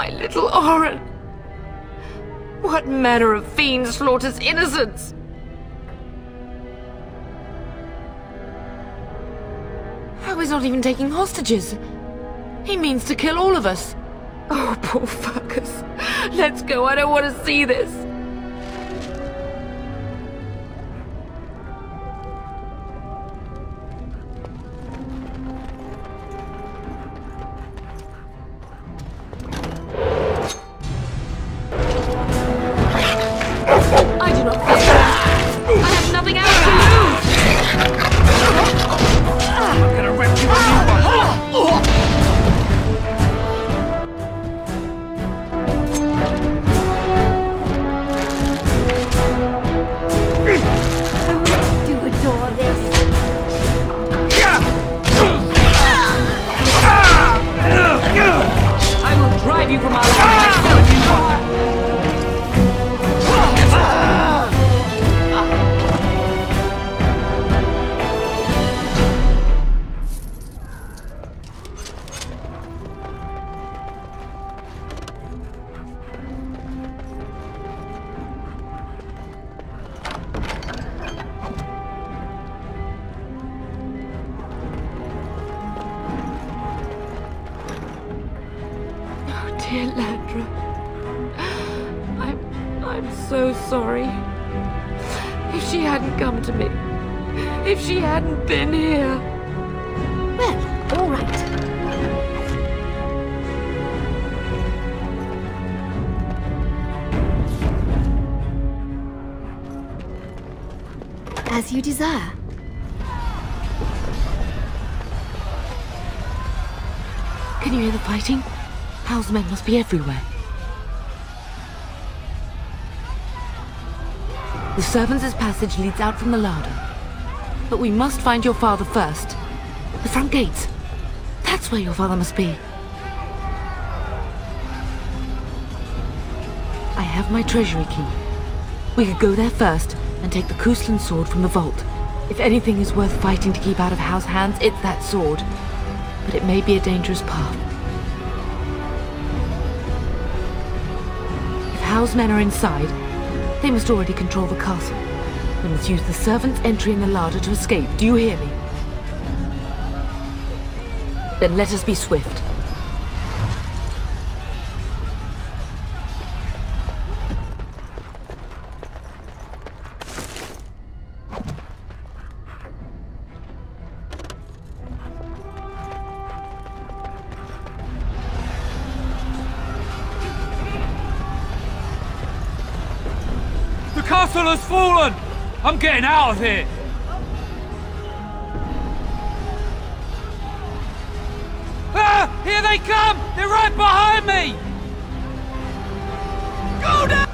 My little Oren! What manner of fiend slaughters innocents? Oh, he's not even taking hostages. He means to kill all of us. Oh, poor fuckers. Let's go, I don't want to see this. I do not fear you. I have nothing else to lose. I'm gonna rip you a new one. Do adore this. I will drive you from our land myself, you know. Dear Landra, I'm so sorry. If she hadn't come to me, if she hadn't been here. Well, all right. As you desire. Can you hear the fighting? Hal's men must be everywhere. The servants' passage leads out from the larder. But we must find your father first. The front gates. That's where your father must be. I have my treasury key. We could go there first and take the Cousland sword from the vault. If anything is worth fighting to keep out of Hal's hands, it's that sword. But it may be a dangerous path. If Hal's men are inside, they must already control the castle. We must use the servants' entry in the larder to escape. Do you hear me? Then let us be swift. The castle has fallen! I'm getting out of here! Ah! Here they come! They're right behind me! Go down!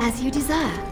As you desire.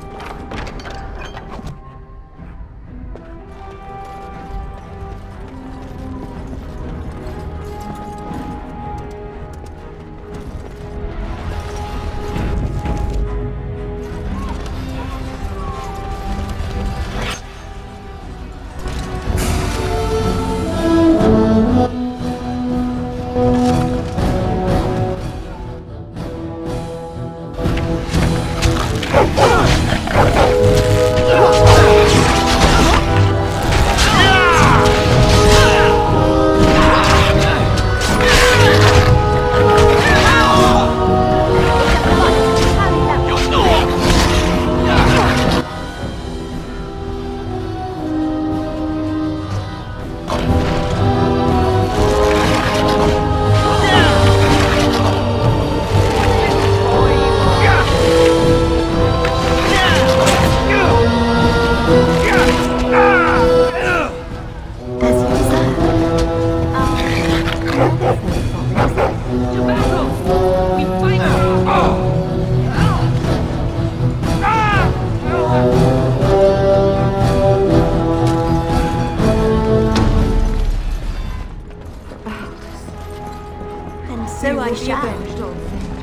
So I shall.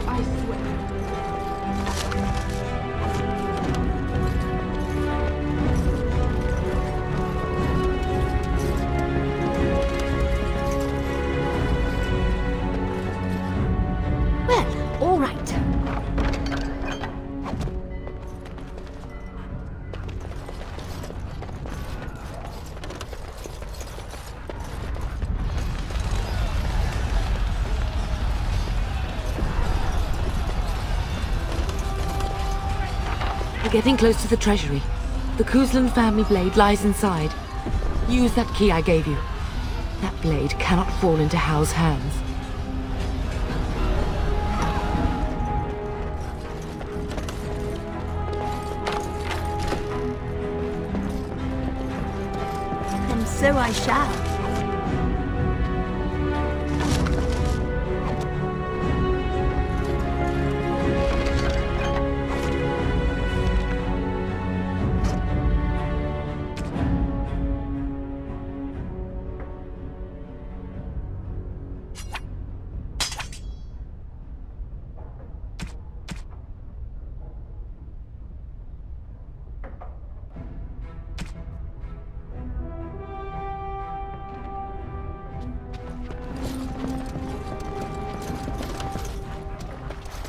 I swear. Well, all right. We're getting close to the treasury. The Cousland family blade lies inside. Use that key I gave you. That blade cannot fall into Hal's hands. And so I shall.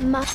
My...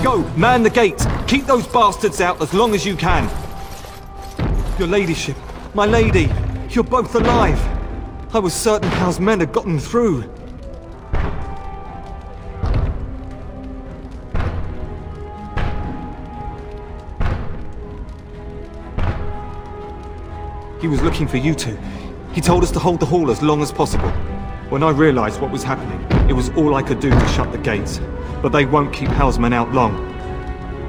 Go, man the gates. Keep those bastards out as long as you can. Your ladyship, my lady, you're both alive. I was certain Hal's men had gotten through. He was looking for you two. He told us to hold the hall as long as possible. When I realized what was happening, it was all I could do to shut the gates. But they won't keep Hal's men out long.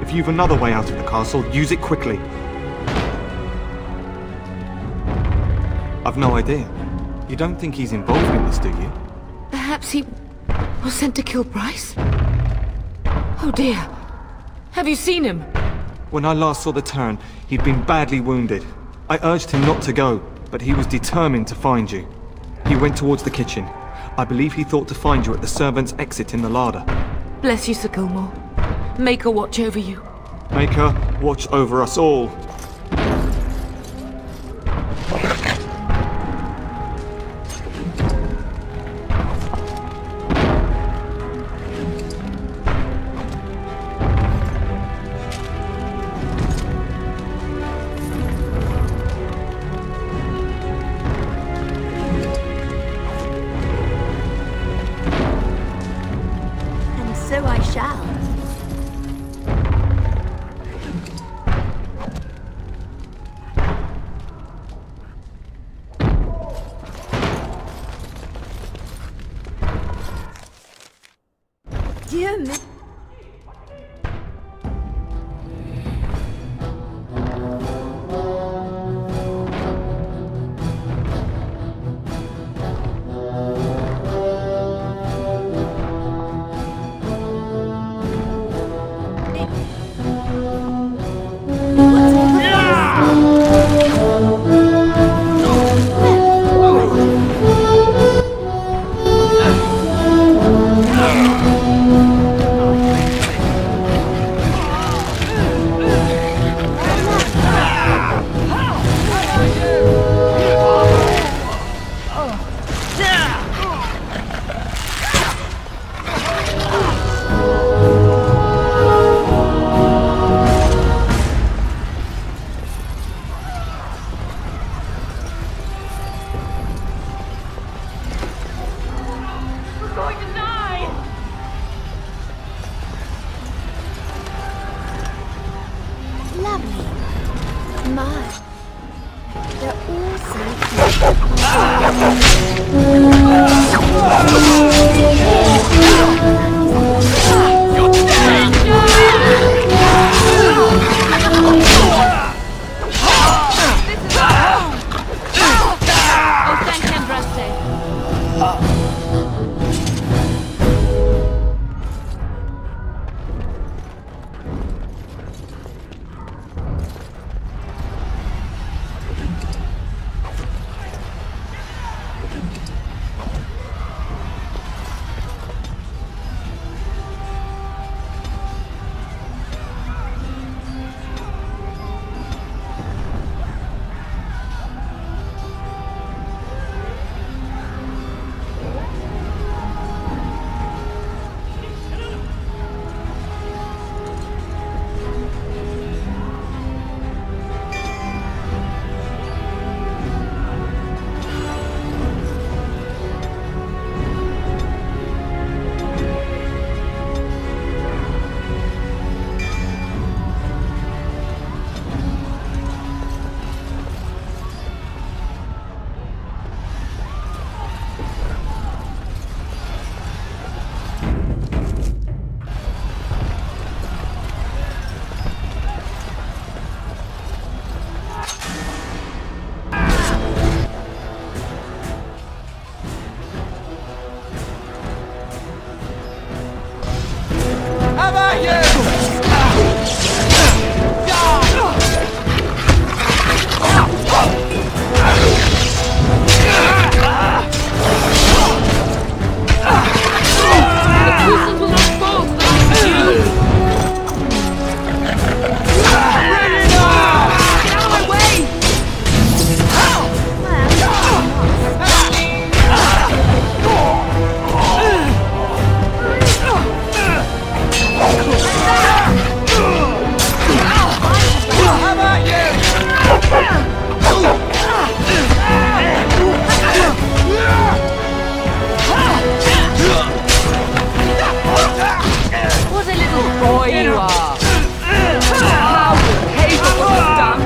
If you've another way out of the castle, use it quickly. I've no idea. You don't think he's involved in this, do you? Perhaps he was sent to kill Bryce? Oh dear. Have you seen him? When I last saw the Turn, he'd been badly wounded. I urged him not to go, but he was determined to find you. He went towards the kitchen. I believe he thought to find you at the servants' exit in the larder. Bless you, Sir Gilmore. Make her watch over you. Make her watch over us all. So I shall. Dear me. How about you? Cousland will not fall to the likes of you! Bring it on! Get out of my way! How about you? What a little boy you are! How will you pay for what you've done?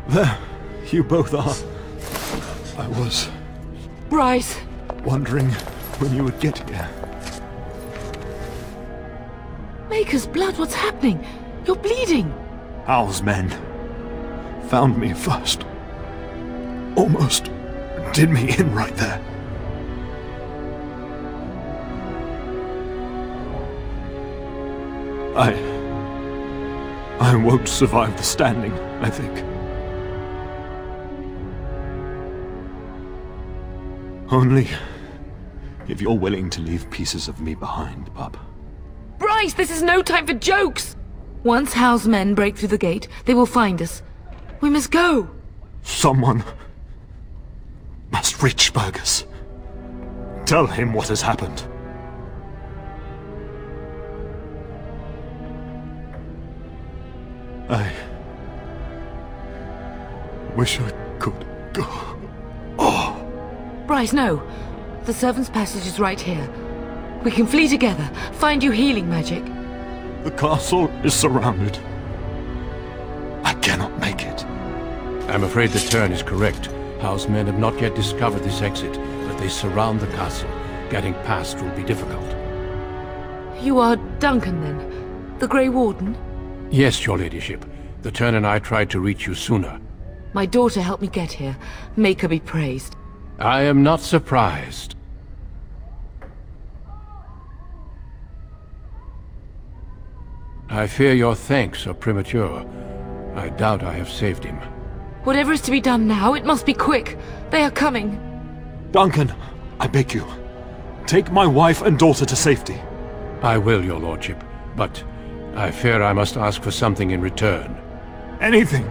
There, you both are. I was Bryce! wondering when you would get here. Maker's blood, what's happening? You're bleeding! Hal's men found me first. Almost did me in right there. I won't survive the standing, I think. Only if you're willing to leave pieces of me behind, bub. Bryce, this is no time for jokes! Once Hal's men break through the gate, they will find us. We must go! Someone must reach Burgess. Tell him what has happened. I wish I could go. Oh! Bryce, no. The servant's passage is right here. We can flee together, find you healing magic. The castle is surrounded. I cannot make it. I'm afraid the turn is correct. House men have not yet discovered this exit, but they surround the castle. Getting past will be difficult. You are Duncan, then? The Grey Warden? Yes, your ladyship. The turn and I tried to reach you sooner. My daughter helped me get here. Make her be praised. I am not surprised. I fear your thanks are premature. I doubt I have saved him. Whatever is to be done now, it must be quick. They are coming. Duncan, I beg you, take my wife and daughter to safety. I will, your lordship, but I fear I must ask for something in return. Anything.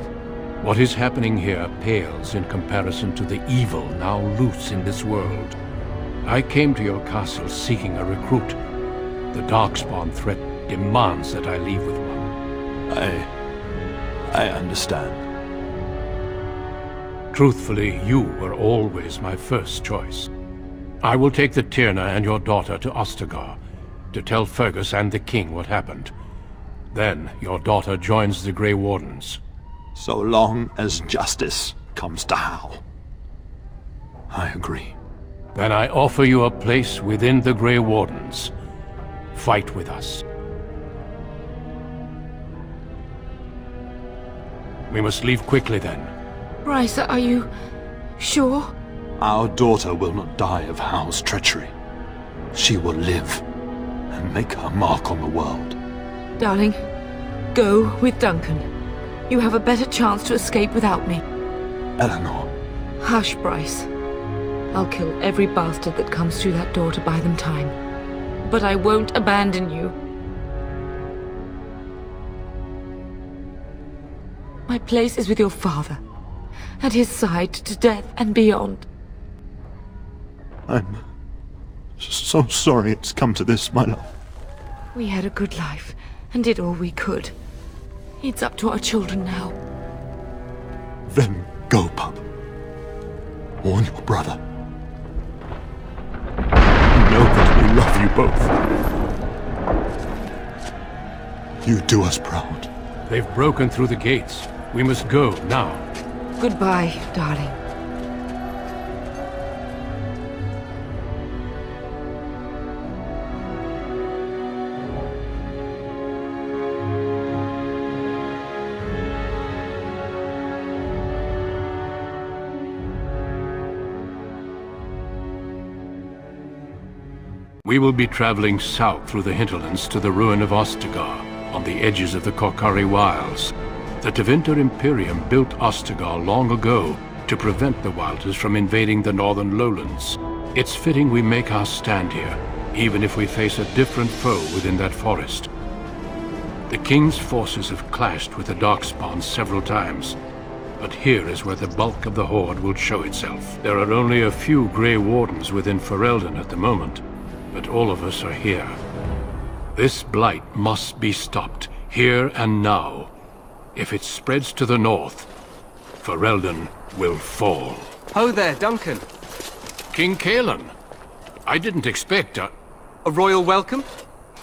What is happening here pales in comparison to the evil now loose in this world. I came to your castle seeking a recruit. The Darkspawn threat demands that I leave with one. I understand. Truthfully, you were always my first choice. I will take the Tyrna and your daughter to Ostagar, to tell Fergus and the king what happened. Then your daughter joins the Grey Wardens. So long as justice comes to Hal. I agree. Then I offer you a place within the Grey Wardens. Fight with us. We must leave quickly then. Bryce, are you sure? Our daughter will not die of Hal's treachery. She will live and make her mark on the world. Darling, go with Duncan. You have a better chance to escape without me. Eleanor. Hush, Bryce. I'll kill every bastard that comes through that door to buy them time. But I won't abandon you. My place is with your father. At his side to death and beyond. So sorry it's come to this, my love. We had a good life, and did all we could. It's up to our children now. Then go, pup. Warn your brother. Know that we love you both. You do us proud. They've broken through the gates. We must go now. Goodbye, darling. We will be traveling south through the hinterlands to the ruin of Ostagar, on the edges of the Korkari Wilds. The Tevinter Imperium built Ostagar long ago to prevent the Wilders from invading the northern lowlands. It's fitting we make our stand here, even if we face a different foe within that forest. The King's forces have clashed with the Darkspawn several times, but here is where the bulk of the Horde will show itself. There are only a few Grey Wardens within Ferelden at the moment, but all of us are here. This blight must be stopped, here and now. If it spreads to the north, Ferelden will fall. Ho there, Duncan. King Cousland, I didn't expect a royal welcome?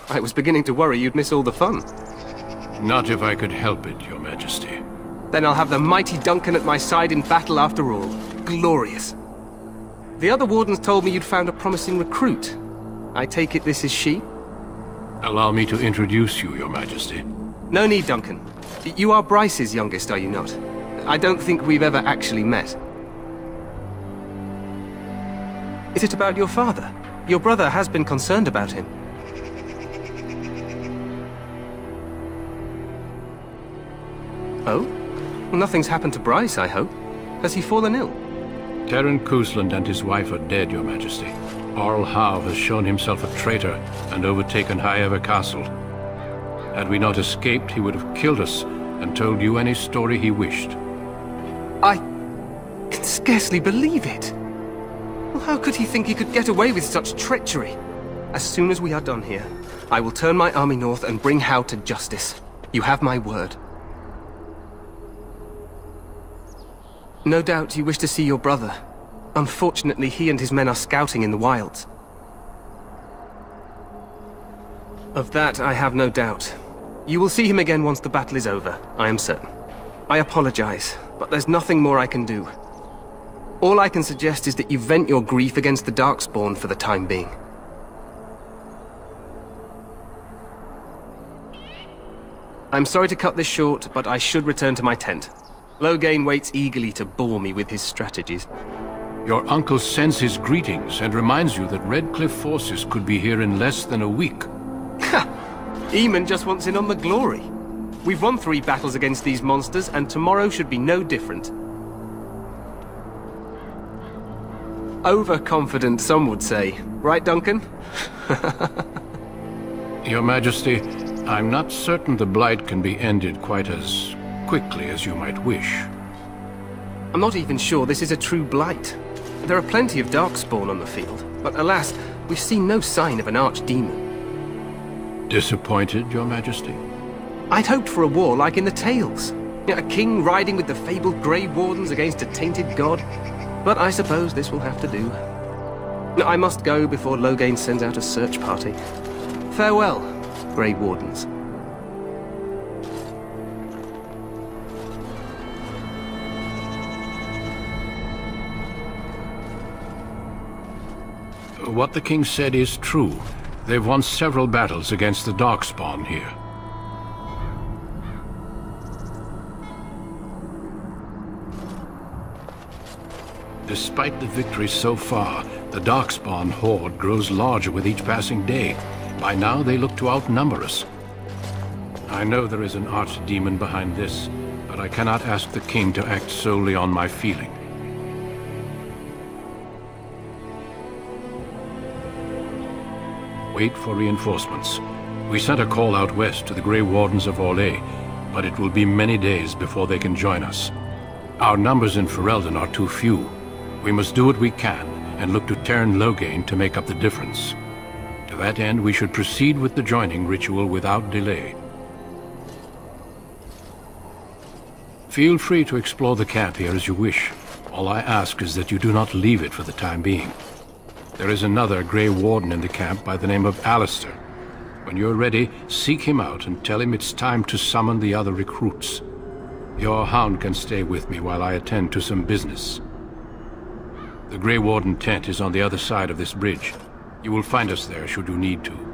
I was beginning to worry you'd miss all the fun. Not if I could help it, Your Majesty. Then I'll have the mighty Duncan at my side in battle after all. Glorious. The other wardens told me you'd found a promising recruit. I take it this is she? Allow me to introduce you, Your Majesty. No need, Duncan. You are Bryce's youngest, are you not? I don't think we've ever actually met. Is it about your father? Your brother has been concerned about him. Oh? Well, nothing's happened to Bryce, I hope. Has he fallen ill? Terran Cousland and his wife are dead, Your Majesty. Arl Hav has shown himself a traitor and overtaken High Ever Castle. Had we not escaped, he would have killed us and told you any story he wished. I can scarcely believe it. Well, how could he think he could get away with such treachery? As soon as we are done here, I will turn my army north and bring Hao to justice. You have my word. No doubt you wish to see your brother. Unfortunately, he and his men are scouting in the wilds. Of that, I have no doubt. You will see him again once the battle is over, I am certain. I apologize, but there's nothing more I can do. All I can suggest is that you vent your grief against the Darkspawn for the time being. I'm sorry to cut this short, but I should return to my tent. Loghain waits eagerly to bore me with his strategies. Your uncle sends his greetings and reminds you that Redcliffe forces could be here in less than a week. Ha! Eamon just wants in on the glory. We've won 3 battles against these monsters, and tomorrow should be no different. Overconfident, some would say. Right, Duncan? Your Majesty, I'm not certain the Blight can be ended quite as quickly as you might wish. I'm not even sure this is a true Blight. There are plenty of Darkspawn on the field, but alas, we've seen no sign of an archdemon. Disappointed, Your Majesty? I'd hoped for a war like in the tales. A king riding with the fabled Grey Wardens against a tainted god. But I suppose this will have to do. I must go before Loghain sends out a search party. Farewell, Grey Wardens. What the king said is true. They've won several battles against the Darkspawn here. Despite the victories so far, the Darkspawn horde grows larger with each passing day. By now, they look to outnumber us. I know there is an archdemon behind this, but I cannot ask the king to act solely on my feeling. Wait for reinforcements. We sent a call out west to the Grey Wardens of Orlais, but it will be many days before they can join us. Our numbers in Ferelden are too few. We must do what we can, and look to Terran Loghain to make up the difference. To that end, we should proceed with the joining ritual without delay. Feel free to explore the camp here as you wish. All I ask is that you do not leave it for the time being. There is another Grey Warden in the camp by the name of Alistair. When you're ready, seek him out and tell him it's time to summon the other recruits. Your hound can stay with me while I attend to some business. The Grey Warden tent is on the other side of this bridge. You will find us there should you need to.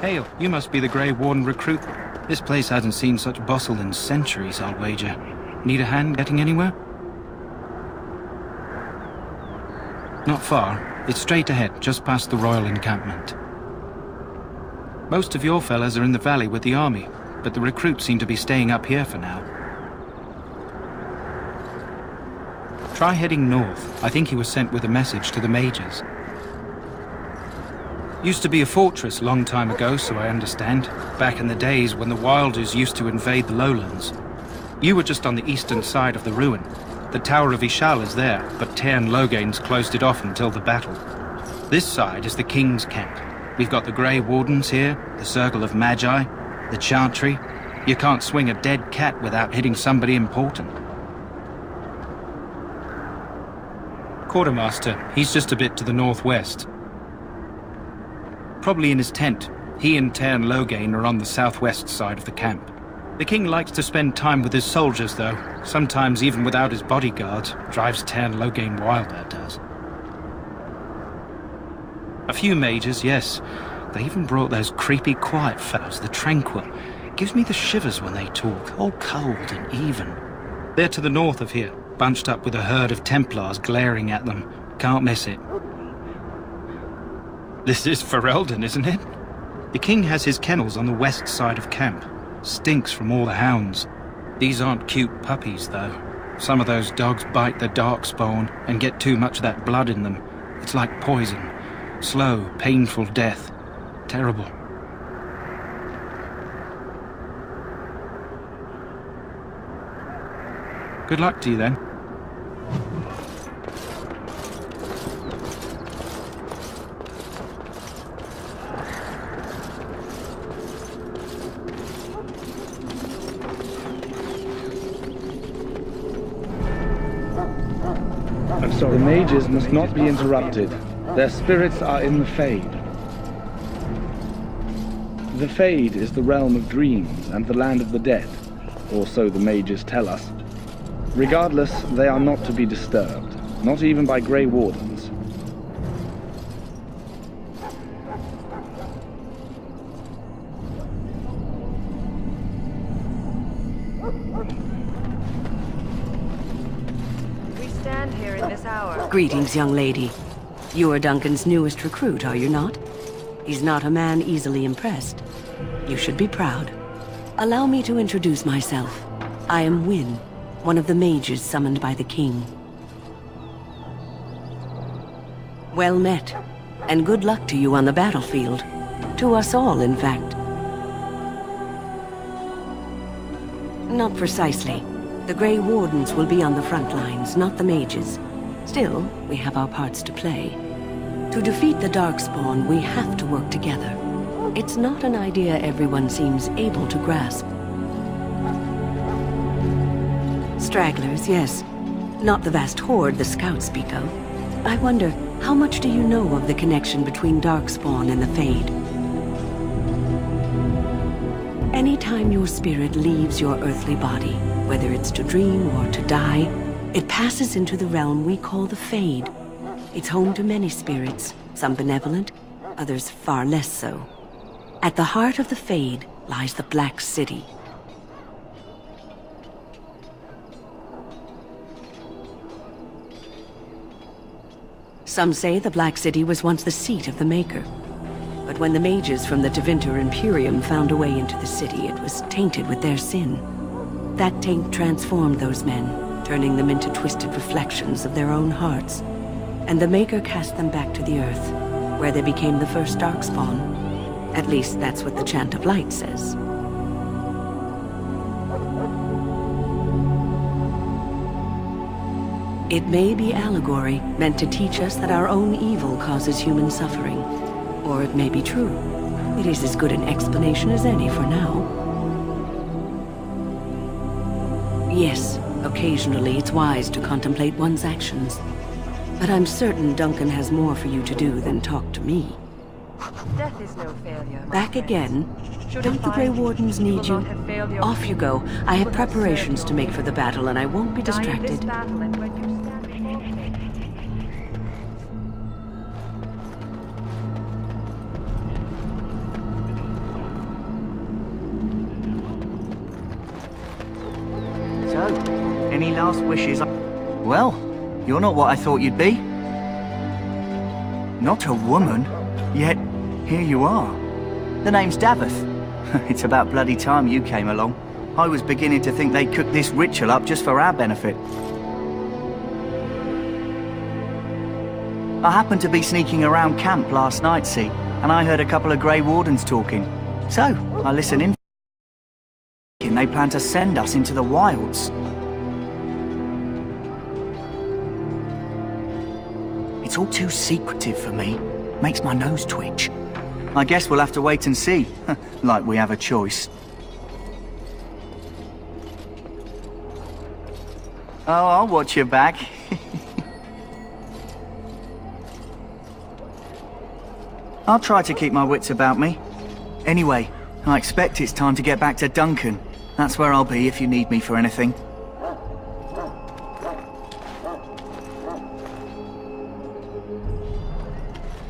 Hail, you must be the Grey Warden recruit. This place hasn't seen such bustle in centuries, I'll wager. Need a hand getting anywhere? Not far. It's straight ahead, just past the royal encampment. Most of your fellas are in the valley with the army, but the recruits seem to be staying up here for now. Try heading north. I think he was sent with a message to the mages. Used to be a fortress long time ago, so I understand. Back in the days when the Wilders used to invade the lowlands. You were just on the eastern side of the ruin. The Tower of Ishal is there, but Tairn Logain's closed it off until the battle. This side is the King's camp. We've got the Grey Wardens here, the Circle of Magi, the Chantry. You can't swing a dead cat without hitting somebody important. Quartermaster, he's just a bit to the northwest. Probably in his tent. He and Tairn Logain are on the southwest side of the camp. The king likes to spend time with his soldiers, though. Sometimes even without his bodyguards. Drives Tairn Logain wild, that does. A few mages, yes. They even brought those creepy quiet fellows, the Tranquil. Gives me the shivers when they talk, all cold and even. They're to the north of here, bunched up with a herd of Templars glaring at them. Can't miss it. This is Ferelden, isn't it? The king has his kennels on the west side of camp. Stinks from all the hounds. These aren't cute puppies, though. Some of those dogs bite the darkspawn and get too much of that blood in them. It's like poison. Slow, painful death. Terrible. Good luck to you, then. The mages must not be interrupted. Their spirits are in the Fade. The Fade is the realm of dreams and the land of the dead, or so the mages tell us. Regardless, they are not to be disturbed, not even by Grey Wardens. Greetings, young lady. You are Duncan's newest recruit, are you not? He's not a man easily impressed. You should be proud. Allow me to introduce myself. I am Wynne, one of the mages summoned by the king. Well met, and good luck to you on the battlefield. To us all, in fact. Not precisely. The Grey Wardens will be on the front lines, not the mages. Still, we have our parts to play. To defeat the Darkspawn, we have to work together. It's not an idea everyone seems able to grasp. Stragglers, yes. Not the vast horde the scouts speak of. I wonder, how much do you know of the connection between Darkspawn and the Fade? Anytime your spirit leaves your earthly body, whether it's to dream or to die, it passes into the realm we call the Fade. It's home to many spirits, some benevolent, others far less so. At the heart of the Fade lies the Black City. Some say the Black City was once the seat of the Maker. But when the mages from the Tevinter Imperium found a way into the city, it was tainted with their sin. That taint transformed those men, turning them into twisted reflections of their own hearts. And the Maker cast them back to the Earth, where they became the first Darkspawn. At least that's what the Chant of Light says. It may be allegory, meant to teach us that our own evil causes human suffering. Or it may be true. It is as good an explanation as any for now. Yes, occasionally it's wise to contemplate one's actions. But I'm certain Duncan has more for you to do than talk to me. Death is no failure. Back again? Don't the Grey Wardens need you? Off you go. I have preparations to make for the battle, and I won't be distracted. Any last wishes? Well, you're not what I thought you'd be. Not a woman, yet here you are. The name's Davith. It's about bloody time you came along. I was beginning to think they cooked this ritual up just for our benefit. I happened to be sneaking around camp last night, see, and I heard a couple of Grey Wardens talking. So, I listened in. They plan to send us into the wilds. It's all too secretive for me. Makes my nose twitch. I guess we'll have to wait and see. Like we have a choice. Oh, I'll watch your back. I'll try to keep my wits about me. Anyway, I expect it's time to get back to Duncan. That's where I'll be if you need me for anything.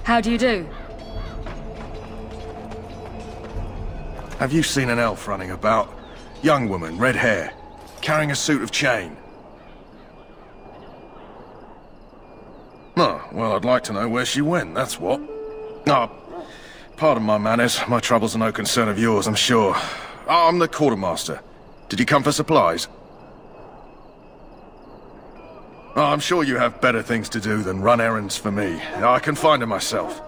How do you do? Have you seen an elf running about? Young woman, red hair, carrying a suit of chain. Oh, well, I'd like to know where she went, that's what. Oh, pardon my manners. My troubles are no concern of yours, I'm sure. Oh, I'm the quartermaster. Did you come for supplies? Oh, I'm sure you have better things to do than run errands for me. I can find her myself.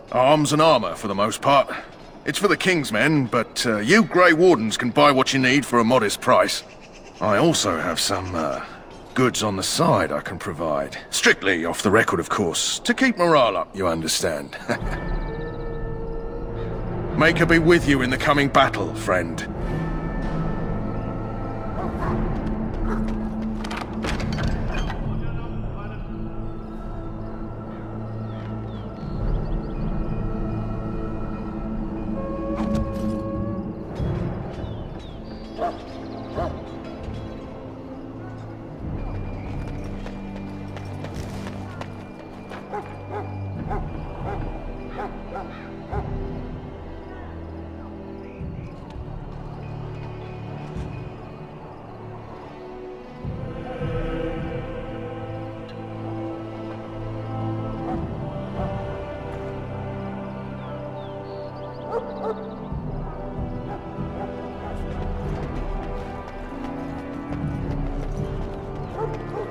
Arms and armor, for the most part. It's for the King's men, but you Grey Wardens can buy what you need for a modest price. I also have some, goods on the side I can provide. Strictly off the record, of course. To keep morale up, you understand. Make her be with you in the coming battle, friend.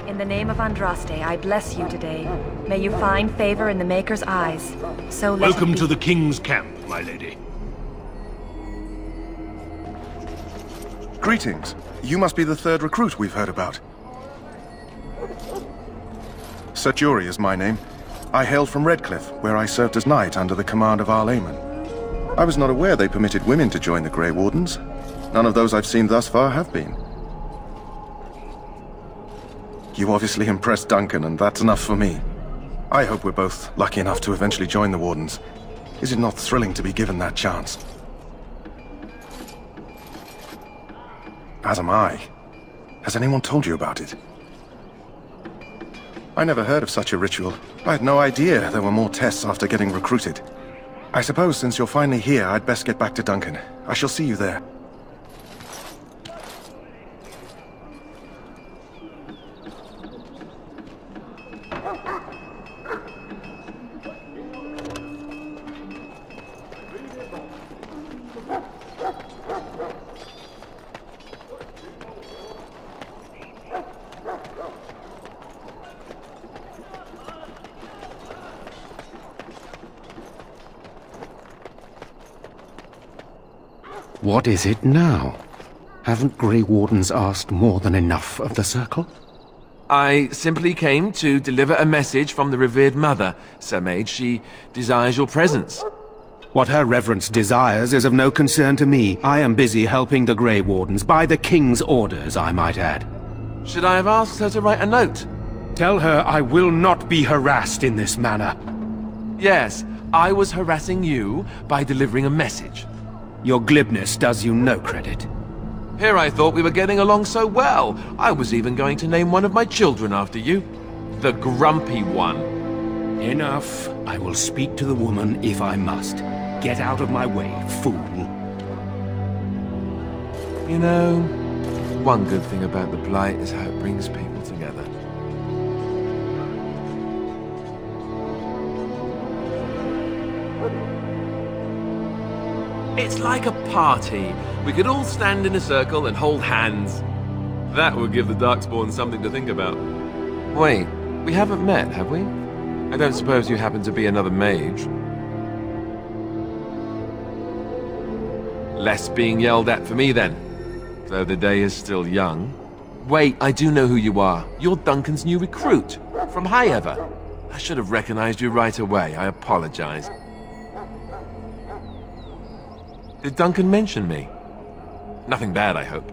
In the name of Andraste, I bless you today. May you find favor in the Maker's eyes. So let Welcome to the King's camp, my lady. Greetings. You must be the third recruit we've heard about. Sir Jury is my name. I hail from Redcliffe, where I served as knight under the command of Arl Eamon. I was not aware they permitted women to join the Grey Wardens. None of those I've seen thus far have been. You obviously impressed Duncan, and that's enough for me. I hope we're both lucky enough to eventually join the Wardens. Is it not thrilling to be given that chance? As am I. Has anyone told you about it? I never heard of such a ritual. I had no idea there were more tests after getting recruited. I suppose since you're finally here, I'd best get back to Duncan. I shall see you there. What is it now? Haven't Grey Wardens asked more than enough of the Circle? I simply came to deliver a message from the revered mother, Sir Mage. She desires your presence. What her reverence desires is of no concern to me. I am busy helping the Grey Wardens, by the King's orders, I might add. Should I have asked her to write a note? Tell her I will not be harassed in this manner. Yes, I was harassing you by delivering a message. Your glibness does you no credit. Here I thought we were getting along so well. I was even going to name one of my children after you. The Grumpy One. Enough. I will speak to the woman if I must. Get out of my way, fool. You know, one good thing about the Blight is how it brings people together. It's like a party. We could all stand in a circle and hold hands. That would give the Darkspawn something to think about. Wait, we haven't met, have we? I don't suppose you happen to be another mage? Less being yelled at for me then, though the day is still young. Wait, I do know who you are. You're Duncan's new recruit, from Highever. I should have recognized you right away. I apologize. Did Duncan mention me? Nothing bad, I hope.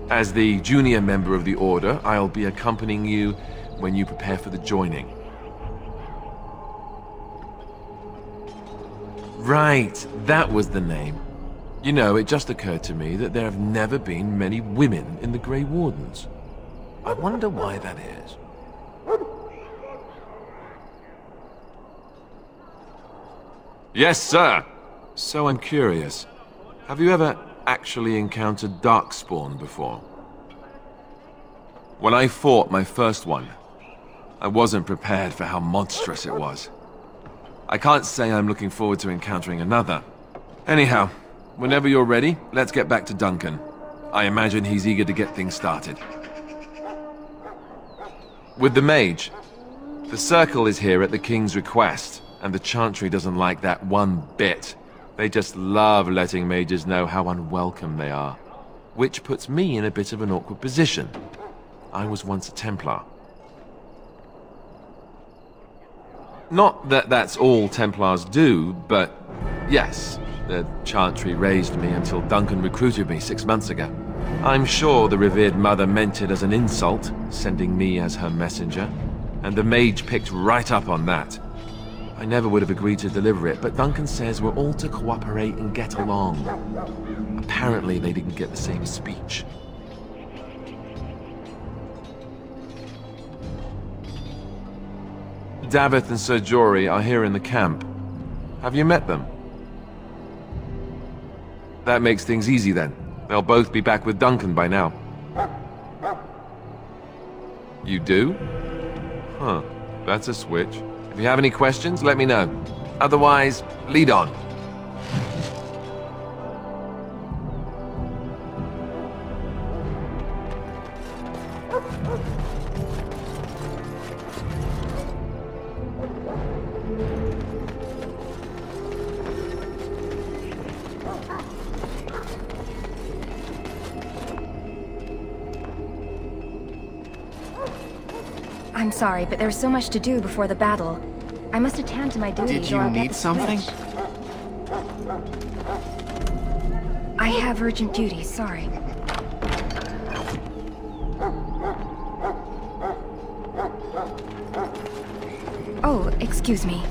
As the junior member of the Order, I'll be accompanying you when you prepare for the joining. Right, that was the name. You know, it just occurred to me that there have never been many women in the Grey Wardens. I wonder why that is. Yes, sir! So I'm curious. Have you ever actually encountered Darkspawn before? When I fought my first one, I wasn't prepared for how monstrous it was. I can't say I'm looking forward to encountering another. Anyhow, whenever you're ready, let's get back to Duncan. I imagine he's eager to get things started. With the mage, the Circle is here at the King's request, and the Chantry doesn't like that one bit. They just love letting mages know how unwelcome they are. Which puts me in a bit of an awkward position. I was once a Templar. Not that that's all Templars do, but yes, the Chantry raised me until Duncan recruited me 6 months ago. I'm sure the revered mother meant it as an insult, sending me as her messenger, and the mage picked right up on that. I never would have agreed to deliver it, but Duncan says we're all to cooperate and get along. Apparently they didn't get the same speech. Davith and Sir Jory are here in the camp. Have you met them? That makes things easy then. They'll both be back with Duncan by now. You do? Huh, that's a switch. If you have any questions, let me know. Otherwise, lead on. I'm sorry, but there's so much to do before the battle. I must attend to my duties. Did you need something? I have urgent duties, sorry. Oh, excuse me.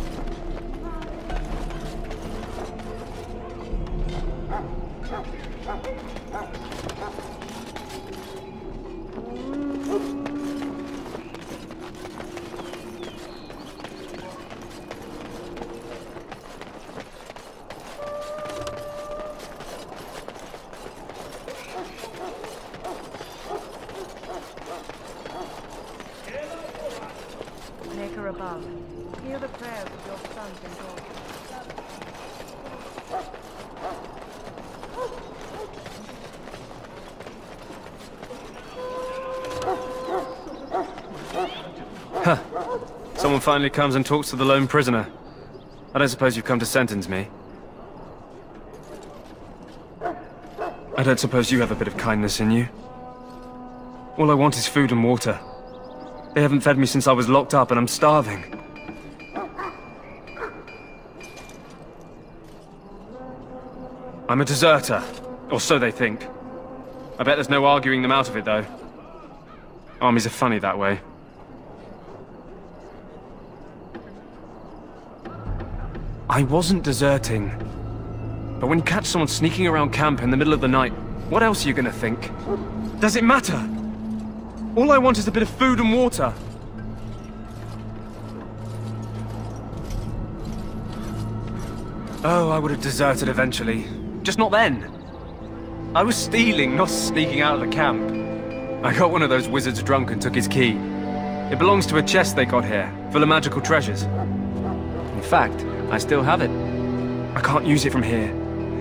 Maker above, hear the prayers of your sons and daughters. Huh. Someone finally comes and talks to the lone prisoner. I don't suppose you've come to sentence me. I don't suppose you have a bit of kindness in you. All I want is food and water. They haven't fed me since I was locked up and I'm starving. I'm a deserter, or so they think. I bet there's no arguing them out of it, though. Armies are funny that way. I wasn't deserting. But when you catch someone sneaking around camp in the middle of the night, what else are you gonna think? Does it matter? All I want is a bit of food and water. Oh, I would have deserted eventually. Just not then. I was stealing, not sneaking out of the camp. I got one of those wizards drunk and took his key. It belongs to a chest they got here, full of magical treasures. In fact, I still have it. I can't use it from here,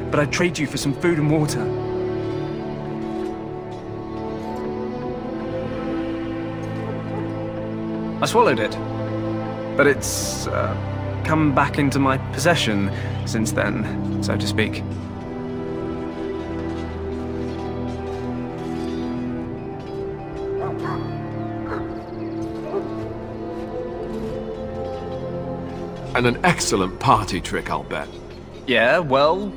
but I'd trade you for some food and water. I swallowed it, but it's come back into my possession since then, so to speak. And an excellent party trick, I'll bet. Yeah, well,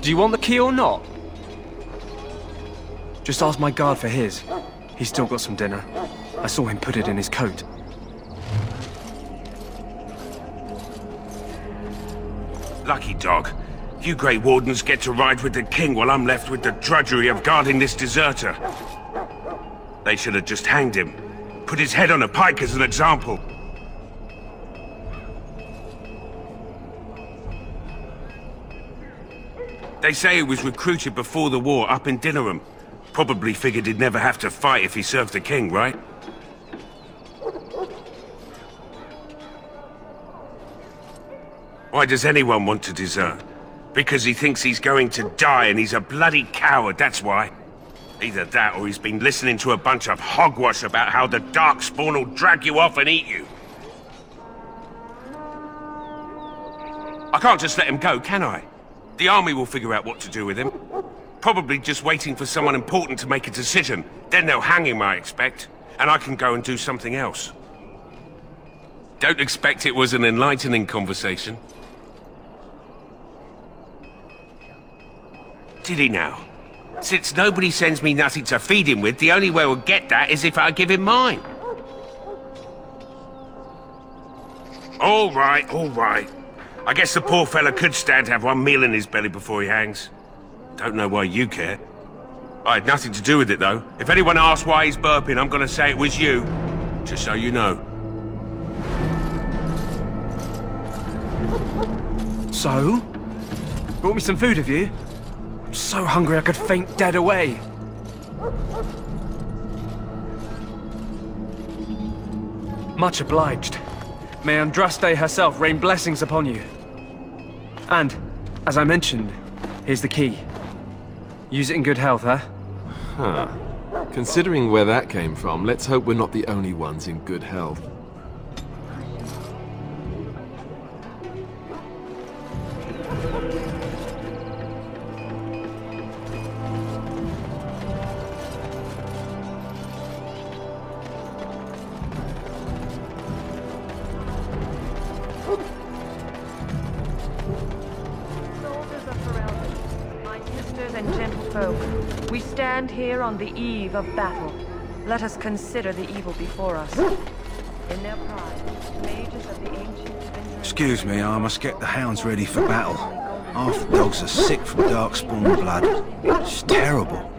do you want the key or not? Just ask my guard for his. He's still got some dinner. I saw him put it in his coat. Lucky dog. You Grey Wardens get to ride with the king while I'm left with the drudgery of guarding this deserter. They should have just hanged him. Put his head on a pike as an example. They say he was recruited before the war up in Dinnerham. Probably figured he'd never have to fight if he served the king, right? Why does anyone want to desert? Because he thinks he's going to die and he's a bloody coward, that's why. Either that or he's been listening to a bunch of hogwash about how the Darkspawn will drag you off and eat you. I can't just let him go, can I? The army will figure out what to do with him. Probably just waiting for someone important to make a decision. Then they'll hang him, I expect. And I can go and do something else. Don't expect it was an enlightening conversation. Did he now? Since nobody sends me nothing to feed him with, the only way we'll get that is if I give him mine. All right, all right. I guess the poor fella could stand to have one meal in his belly before he hangs. Don't know why you care. I had nothing to do with it, though. If anyone asks why he's burping, I'm gonna say it was you. Just so you know. So? Brought me some food, have you? I'm so hungry I could faint dead away. Much obliged. May Andraste herself rain blessings upon you. And, as I mentioned, here's the key. Use it in good health, huh? Huh. Considering where that came from, let's hope we're not the only ones in good health. We stand here on the eve of battle. Let us consider the evil before us. In their pride, mages of the ancient... Excuse me, I must get the hounds ready for battle. Half the dogs are sick from Darkspawn blood. It's terrible.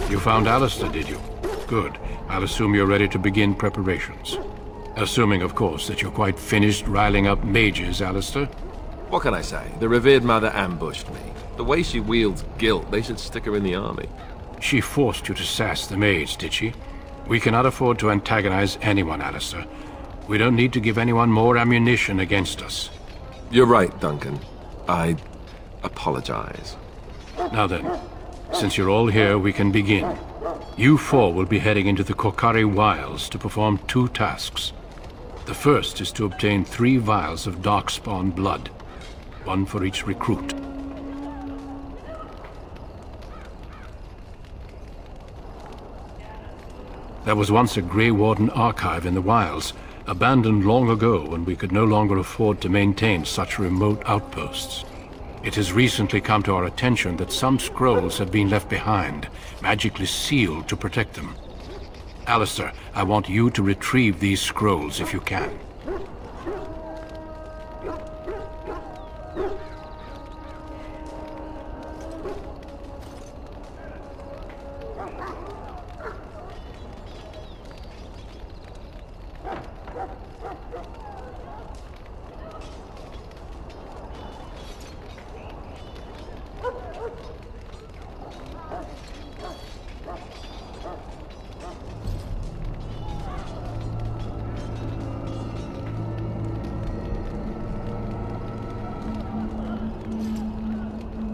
You found Alistair, did you? Good. I'll assume you're ready to begin preparations. Assuming, of course, that you're quite finished riling up mages, Alistair. What can I say? The revered mother ambushed me. The way she wields guilt, they should stick her in the army. She forced you to sass the maids, did she? We cannot afford to antagonize anyone, Alistair. We don't need to give anyone more ammunition against us. You're right, Duncan. I apologize. Now then, since you're all here, we can begin. You four will be heading into the Kokari Wilds to perform 2 tasks. The first is to obtain 3 vials of Darkspawn blood, 1 for each recruit. There was once a Grey Warden archive in the wilds, abandoned long ago when we could no longer afford to maintain such remote outposts. It has recently come to our attention that some scrolls have been left behind, magically sealed to protect them. Alistair, I want you to retrieve these scrolls if you can.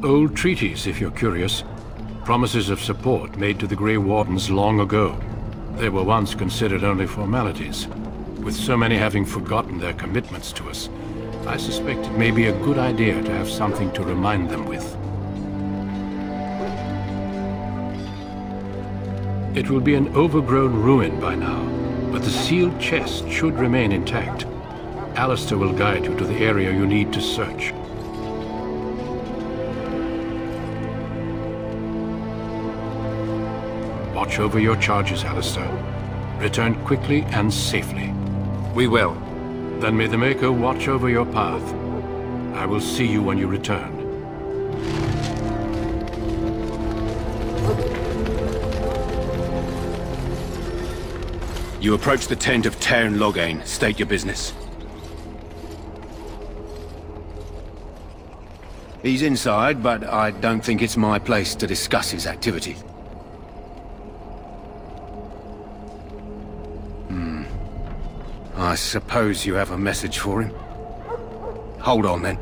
Old treaties, if you're curious. Promises of support made to the Grey Wardens long ago. They were once considered only formalities. With so many having forgotten their commitments to us, I suspect it may be a good idea to have something to remind them with. It will be an overgrown ruin by now, but the sealed chest should remain intact. Alistair will guide you to the area you need to search. Watch over your charges, Alistair. Return quickly and safely. We will. Then may the Maker watch over your path. I will see you when you return. You approach the tent of Tairn Loghain. State your business. He's inside, but I don't think it's my place to discuss his activity. I suppose you have a message for him. Hold on, then.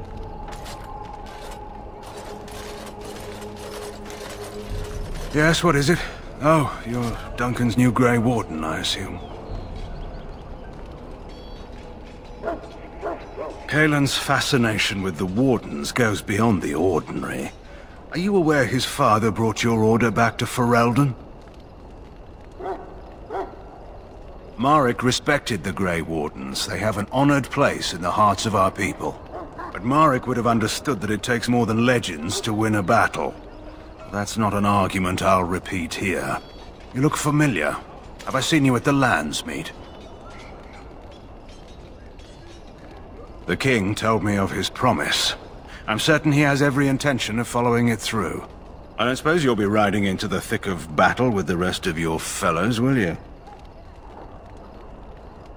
Yes, what is it? Oh, you're Duncan's new Grey Warden, I assume. Caelan's fascination with the Wardens goes beyond the ordinary. Are you aware his father brought your order back to Ferelden? Marek respected the Grey Wardens. They have an honored place in the hearts of our people. But Marek would have understood that it takes more than legends to win a battle. That's not an argument I'll repeat here. You look familiar. Have I seen you at the Landsmeet? The King told me of his promise. I'm certain he has every intention of following it through. I don't suppose you'll be riding into the thick of battle with the rest of your fellows, will you?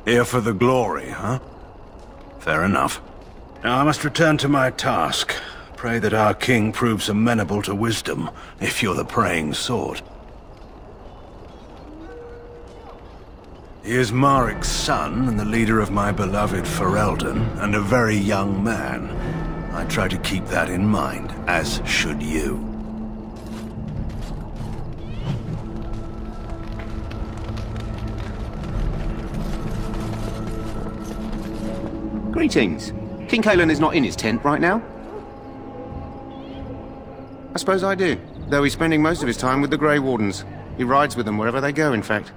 Here for the glory, huh? Fair enough. Now I must return to my task. Pray that our king proves amenable to wisdom, if you're the praying sort. He is Marek's son, and the leader of my beloved Ferelden, and a very young man. I try to keep that in mind, as should you. Greetings. King Cousland is not in his tent right now? I suppose I do, though he's spending most of his time with the Grey Wardens. He rides with them wherever they go, in fact.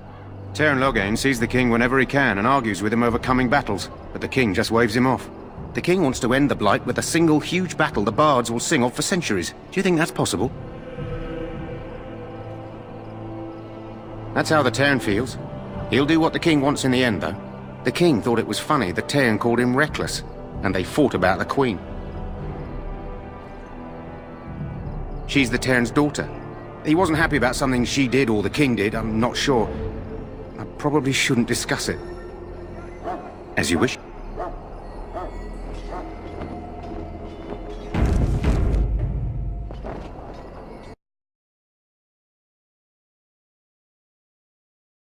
Tairn Loghain sees the king whenever he can and argues with him over coming battles, but the king just waves him off. The king wants to end the Blight with a single huge battle the bards will sing of for centuries. Do you think that's possible? That's how the Tairn feels. He'll do what the king wants in the end, though. The king thought it was funny that Tairn called him reckless, and they fought about the queen. She's the Tairn's daughter. He wasn't happy about something she did or the king did, I'm not sure. I probably shouldn't discuss it. As you wish.